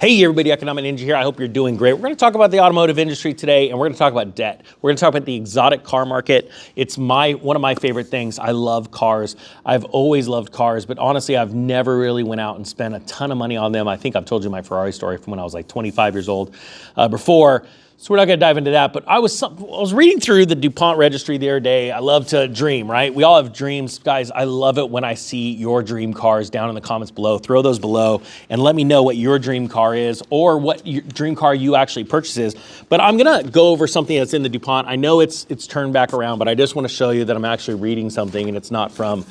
Hey everybody, Economic Ninja here. I hope you're doing great. We're going to talk about the automotive industry today, and we're going to talk about debt. We're going to talk about the exotic car market. It's one of my favorite things. I love cars. I've always loved cars, but honestly, I've never really went out and spent a ton of money on them. I think I've told you my Ferrari story from when I was like 25 years old before. So we're not going to dive into that, but I was reading through the DuPont registry the other day. I love to dream, right? We all have dreams. Guys, I love it when I see your dream cars down in the comments below. Throw those below and let me know what your dream car is or what your dream car you actually purchase is. But I'm going to go over something that's in the DuPont. I know it's turned back around, but I just want to show you that I'm actually reading something and it's not from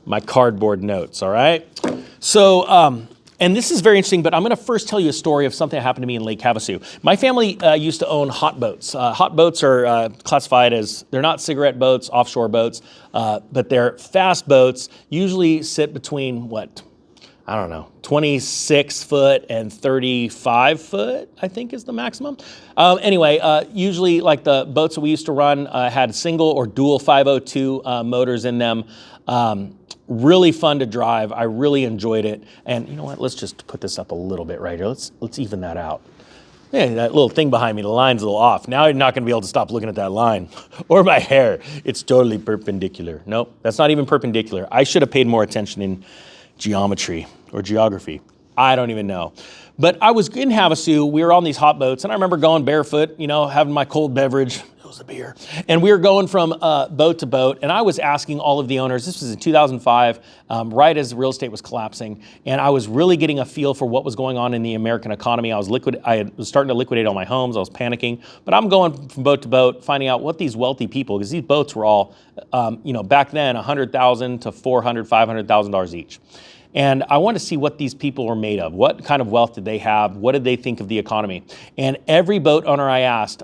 my cardboard notes, all right? So, and this is very interesting, but I'm going to first tell you a story of something that happened to me in Lake Havasu. My family used to own hot boats. Hot boats are classified as, they're not cigarette boats, offshore boats, but they're fast boats, usually sit between, 26 foot and 35 foot, I think is the maximum. Anyway, usually like the boats that we used to run had single or dual 502 motors in them. Really fun to drive. I really enjoyed it. And you know what? Let's just put this up a little bit right here. Let's even that out. Yeah, that little thing behind me, the line's a little off. Now you're not going to be able to stop looking at that line. Or my hair. It's totally perpendicular. Nope, that's not even perpendicular. I should have paid more attention in geometry or geography. I don't even know. But I was in Havasu. We were on these hot boats, and I remember going barefoot, having my cold beverage. It was a beer. And we were going from boat to boat, and I was asking all of the owners, this was in 2005, right as real estate was collapsing, and I was really getting a feel for what was going on in the American economy. I was starting to liquidate all my homes. I was panicking, but I'm going from boat to boat, finding out what these wealthy people, because these boats were all, back then, $100,000 to $400,000, $500,000 each. And I wanted to see what these people were made of. What kind of wealth did they have? What did they think of the economy? And every boat owner I asked,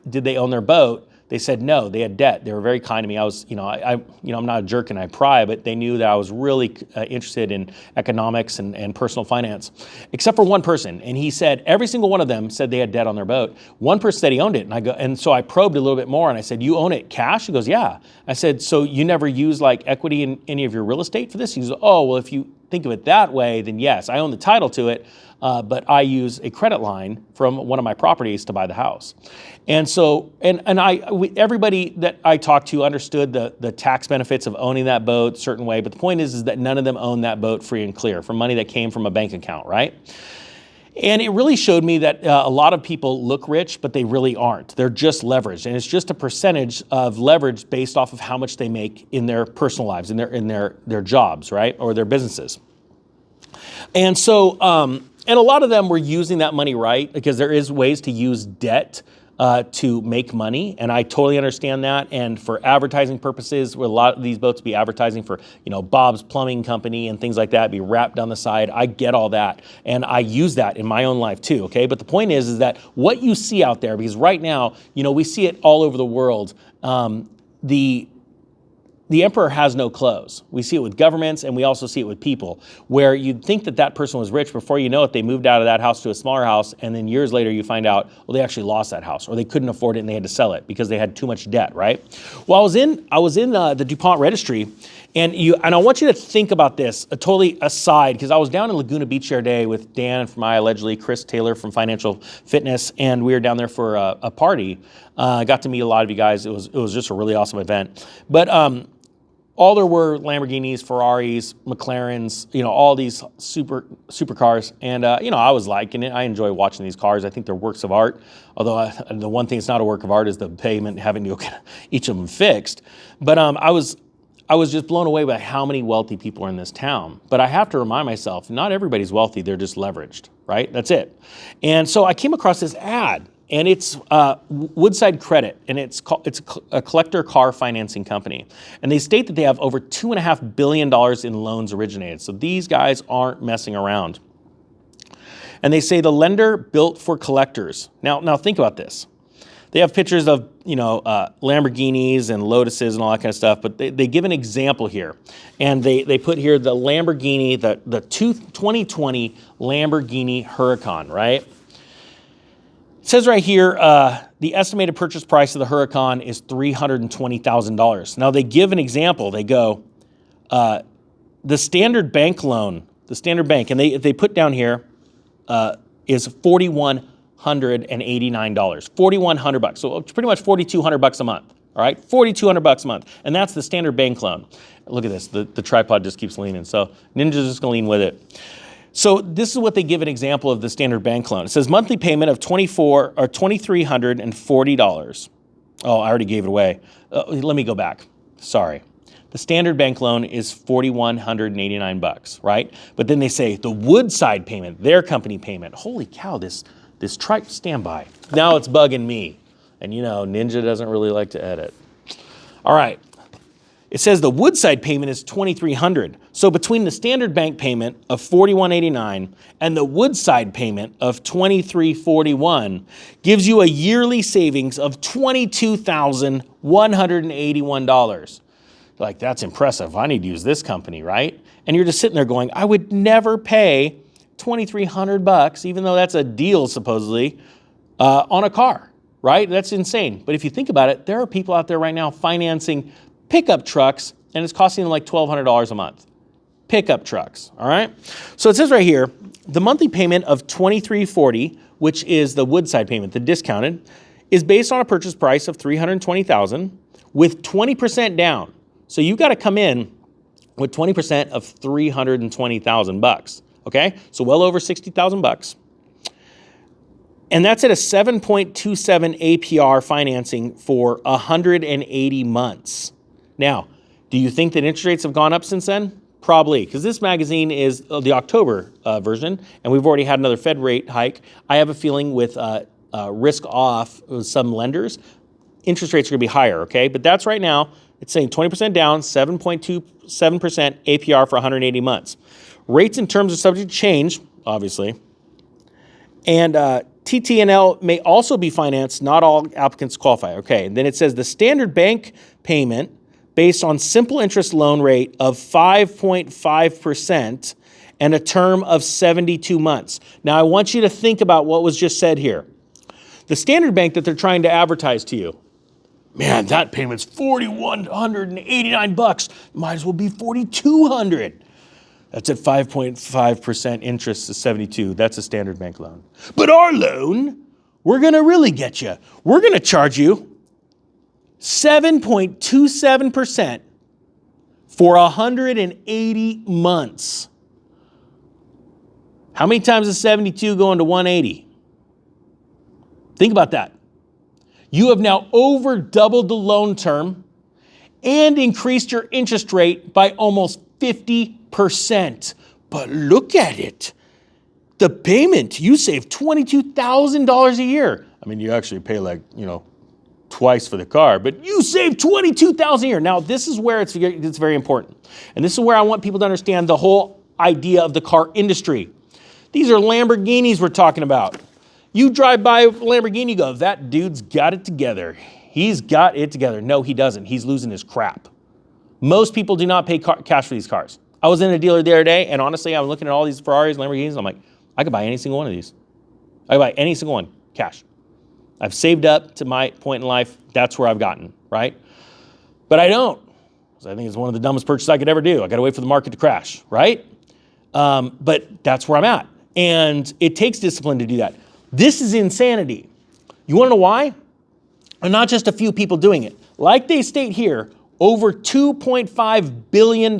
did they own their boat? They said no, they had debt. They were very kind to me. I was, I'm not a jerk and I pry, but they knew that I was really interested in economics and personal finance, except for one person. And he said every single one of them said they had debt on their boat. One person said he owned it, and so I probed a little bit more, and I said, "You own it cash?" He goes, "Yeah." I said, "So you never use like equity in any of your real estate for this?" He goes, "Oh, well, if you think of it that way, then yes, I own the title to it, but I use a credit line from one of my properties to buy the house." And so, everybody that I talked to understood the tax benefits of owning that boat a certain way, but the point is that none of them own that boat free and clear from money that came from a bank account, right? And it really showed me that a lot of people look rich, but they really aren't. They're just leveraged, and it's just a percentage of leverage based off of how much they make in their personal lives, in their jobs, right, or their businesses. And so, and a lot of them were using that money right, because there is ways to use debt to make money, and I totally understand that. And for advertising purposes, where a lot of these boats be advertising for, Bob's Plumbing Company and things like that, be wrapped down the side. I get all that, and I use that in my own life too. Okay, but the point is that what you see out there, because right now, we see it all over the world. The emperor has no clothes. We see it with governments, and we also see it with people, where you'd think that person was rich. Before you know it, they moved out of that house to a smaller house, and then years later you find out, well, they actually lost that house, or they couldn't afford it and they had to sell it because they had too much debt, right? Well, I was in the DuPont registry, and I want you to think about this, totally aside, because I was down in Laguna Beach the other day with Dan from allegedly Chris Taylor from Financial Fitness, and we were down there for a party. I got to meet a lot of you guys. It was just a really awesome event. But all there were Lamborghinis, Ferraris, McLarens, all these super cars. And, I was liking it. I enjoy watching these cars. I think they're works of art. Although the one thing that's not a work of art is the payment, having to get each of them fixed. But I was just blown away by how many wealthy people are in this town. But I have to remind myself, not everybody's wealthy. They're just leveraged, right? That's it. And so I came across this ad. And it's Woodside Credit, and it's a collector car financing company. And they state that they have over $2.5 billion in loans originated. So these guys aren't messing around. And they say the lender built for collectors. Now think about this. They have pictures of Lamborghinis and Lotuses and all that kind of stuff, but they give an example here. And they put here the Lamborghini, the 2020 Lamborghini Huracan, right? It says right here, the estimated purchase price of the Huracan is $320,000. Now they give an example. They go, the standard bank loan, and they put down here, is $4,189. $4,100. So it's pretty much $4,200 a month. All right, $4,200 a month, and that's the standard bank loan. Look at this, the tripod just keeps leaning, so Ninja's just gonna lean with it. So this is what they give an example of the standard bank loan. It says monthly payment of $2,340. Oh, I already gave it away. Let me go back, sorry. The standard bank loan is $4,189, right? But then they say the Woodside payment, their company payment. Holy cow, this tripe standby. Now it's bugging me. And you know, Ninja doesn't really like to edit. All right, it says the Woodside payment is $2,300. So between the standard bank payment of $4,189 and the Woodside payment of $2,341 gives you a yearly savings of $22,181. Like, that's impressive. I need to use this company, right? And you're just sitting there going, I would never pay $2,300, even though that's a deal supposedly, on a car. Right? That's insane. But if you think about it, there are people out there right now financing pickup trucks, and it's costing them like $1,200 a month. Pickup trucks, all right? So it says right here, the monthly payment of $2,340, which is the Woodside payment, the discounted, is based on a purchase price of $320,000 with 20% down. So you got to come in with 20% of $320,000, okay? So well over $60,000. And that's at a 7.27 APR financing for 180 months. Now, do you think that interest rates have gone up since then? Probably, because this magazine is the October version, and we've already had another Fed rate hike. I have a feeling with risk off with some lenders, interest rates are going to be higher, okay? But that's right now, it's saying 20% down, 7.27% APR for 180 months. Rates and terms are subject to change, obviously. And TTNL may also be financed. Not all applicants qualify. Okay, and then it says the standard bank payment based on simple interest loan rate of 5.5% and a term of 72 months. Now, I want you to think about what was just said here. The standard bank that they're trying to advertise to you, man, that payment's $4,189. Might as well be $4,200. That's at 5.5% interest to 72. That's a standard bank loan. But our loan, we're going to really get you. We're going to charge you 7.27% for 180 months. How many times is 72 going to 180? Think about that. You have now over doubled the loan term and increased your interest rate by almost 50%. But look at it. The payment, you save $22,000 a year. I mean, you actually pay like, twice for the car, but you save $22,000 a year. Now, this is where it's very important. And this is where I want people to understand the whole idea of the car industry. These are Lamborghinis we're talking about. You drive by a Lamborghini, you go, that dude's got it together. He's got it together. No, he doesn't. He's losing his crap. Most people do not pay cash for these cars. I was in a dealer the other day, and honestly, I was looking at all these Ferraris, Lamborghinis, and I'm like, I could buy any single one of these. I could buy any single one, cash. I've saved up to my point in life. That's where I've gotten, right? But I don't, because I think it's one of the dumbest purchases I could ever do. I got to wait for the market to crash, right? But that's where I'm at. And it takes discipline to do that. This is insanity. You want to know why? And not just a few people doing it. Like they state here, over $2.5 billion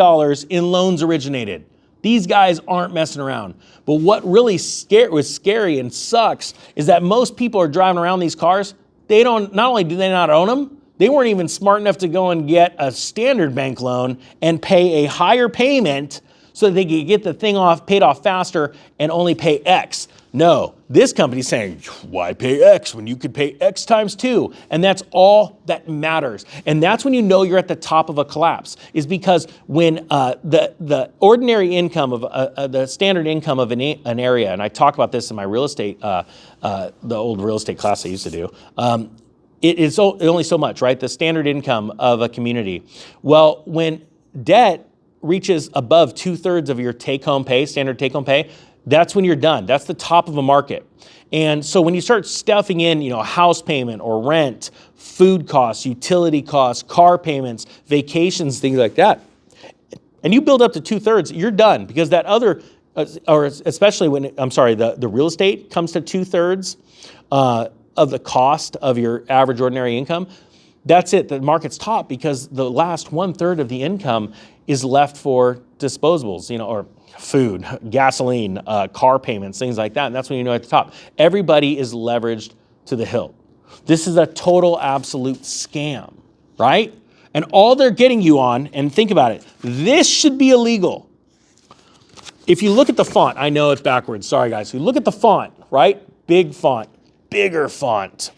in loans originated. These guys aren't messing around. But what really was scary and sucks is that most people are driving around these cars. Not only do they not own them, they weren't even smart enough to go and get a standard bank loan and pay a higher payment so that they could get the thing paid off faster and only pay X. No, this company's saying, why pay X when you could pay X times 2? And that's all that matters. And that's when you know you're at the top of a collapse, is because when the ordinary income of the standard income of an area, and I talk about this in my real estate, the old real estate class I used to do, it is only so much, right? The standard income of a community. Well, when debt reaches above 2/3 of your take-home pay, standard take-home pay, that's when you're done. That's the top of a market. And so when you start stuffing in, house payment or rent, food costs, utility costs, car payments, vacations, things like that, and you build up to 2/3, you're done, because that other or especially when, the real estate comes to 2/3 of the cost of your average ordinary income. That's it. The market's top because the last 1/3 of the income is left for disposables, or food, gasoline, car payments, things like that. And that's when you know at the top. Everybody is leveraged to the hilt. This is a total absolute scam, right? And all they're getting you on, and think about it, this should be illegal. If you look at the font, I know it's backwards, sorry guys. You look at the font, right? Big font, bigger font.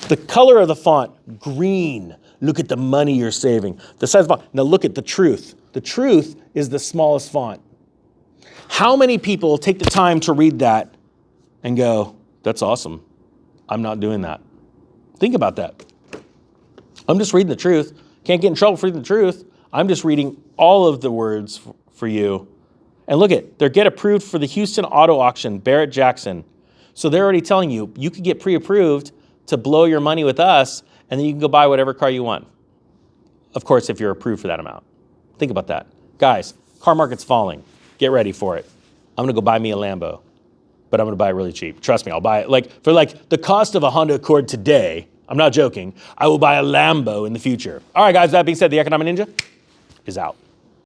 The color of the font, green. Look at the money you're saving. The size of the font. Now look at the truth. The truth is the smallest font. How many people take the time to read that and go, that's awesome. I'm not doing that. Think about that. I'm just reading the truth. Can't get in trouble for reading the truth. I'm just reading all of the words for you. And look at, they're get approved for the Houston auto auction, Barrett Jackson. So they're already telling you, you could get pre-approved to blow your money with us, and then you can go buy whatever car you want. Of course, if you're approved for that amount. Think about that. Guys, car market's falling. Get ready for it. I'm gonna go buy me a Lambo, but I'm gonna buy it really cheap. Trust me, I'll buy it for the cost of a Honda Accord today. I'm not joking. I will buy a Lambo in the future. All right, guys, that being said, the Economic Ninja is out.